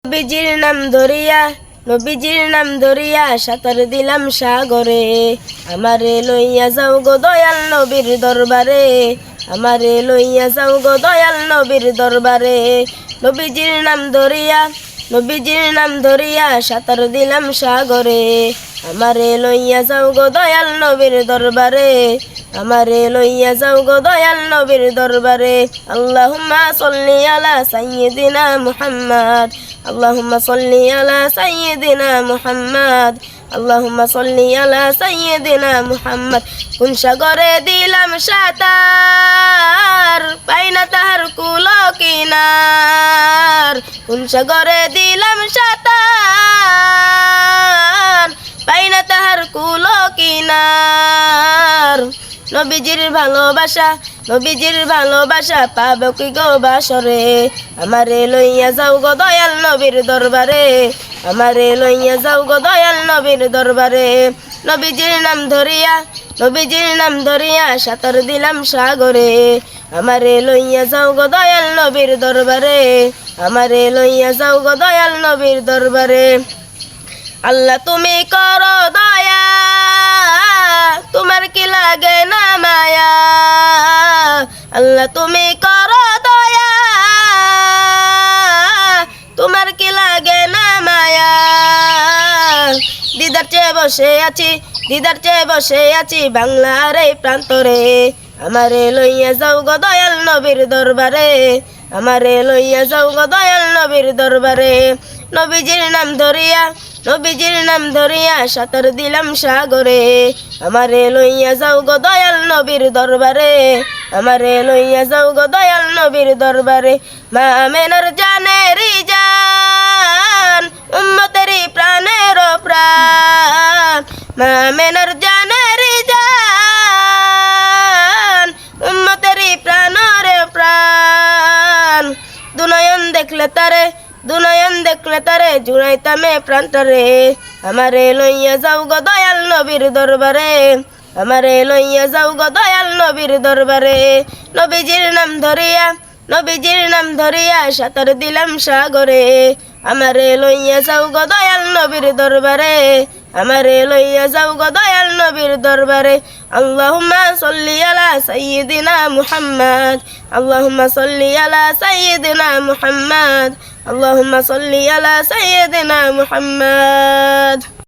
নবীজির নাম ধরিয়া নবীজির নাম ধরিয়া সাঁতার দিলাম সাগরে। আমারে লইয়া যাও গো দয়াল নবীর দরবারে, আমারে লইয়া যাও গো দয়াল নবীর দরবারে। নবীজির নাম ধরিয়া নবীজির নাম ধরিয়া সাঁতার দিলাম সাগরে। আমারে লইয়া যাও গো দয়াল নবীর দরবারে, আমারে লইয়া যাও গো দয়াল নবীর দরবারে। আল্লাহুম্মা সাল্লি আলা সাইয়্যিদিনা মুহাম্মদ, আল্লাহুম্মা সাল্লি আলা সাইয়্যিদিনা মুহাম্মদ, আল্লাহুম্মা সাল্লি আলা সাইয়্যিদিনা মুহাম্মদ। কোন সাগরে দিলাম সাঁতার, পাইনা তাহার কুল কিনার। কোন সাগরে দিলাম সাঁতার, পাইনা তাহার কুল কিনার। নবীজির ভালোবাসা নবীজির ভালোবাসা পাবো কি গো বাসরে। আমারে লইয়া যাও গো দয়াল নবীর দরবারে, আমারে লইয়া যাও গো দয়াল নবীর দরবারে। নবীজির নাম ধরিয়া নবীজির নাম ধরিয়া সাঁতার দিলাম সাগরে। আমারে লইয়া যাও গো দয়াল নবীর দরবারে, আমারে লইয়া যাও গো দয়াল নবীর দরবারে। আল্লাহ তুমি করো দয়া, তোমার কি লাগে না মায়া। আল্লাহ তুমি করো দয়া, তোমার কি লাগে না মায়া। দিদার চেয়ে বসে আছি দিদার চেয়ে বসে আছি বাংলার এই প্রান্তরে। আমারে লইয়া যাও গো দয়াল নবীর দরবারে, আমারে লইয়া যাও গো দয়াল নবীর দরবারে। নবীজির নাম ধরিয়া নবীজির নাম ধরিয়া সাঁতার দিলাম সাগরে। আমারে লইয়া যাও গো দয়াল নবীর দরবারে, আমারে লইয়া যাও গো দয়াল নবীর দরবারে। মা আমেনার জানেরই জান, উম্মতেরই প্রাণের প্রাণ। মা আমেনার জানেরই জান, উম্মতেরই প্রাণের প্রাণ। দুনয়ন দেখলে তারে দুনয়ন দেখলে তারে জুড়াইতামে প্রান্তরে। আমারে লইয়া যাও গো দয়াল নবীর দরবারে, আমারে লইয়া যাও গো দয়াল নবীর দরবারে। নবীজির নাম ধরিয়া নবীজির নাম ধরিয়া সাঁতার দিলাম সাগরে। আমারে লইয়া যাও গো দয়াল নবীর দরবারে, আমারে লইয়া যাও গো দয়াল নবীর দরবারে। আল্লাহুম্মা সাল্লি আলা সাইয়্যিদিনা মুহাম্মদ, আল্লাহুম্মা সাল্লি আলা সাইয়্যিদিনা মুহাম্মদ, আল্লাহুম্মা সাল্লি আলা সাইয়্যিদিনা মুহাম্মদ।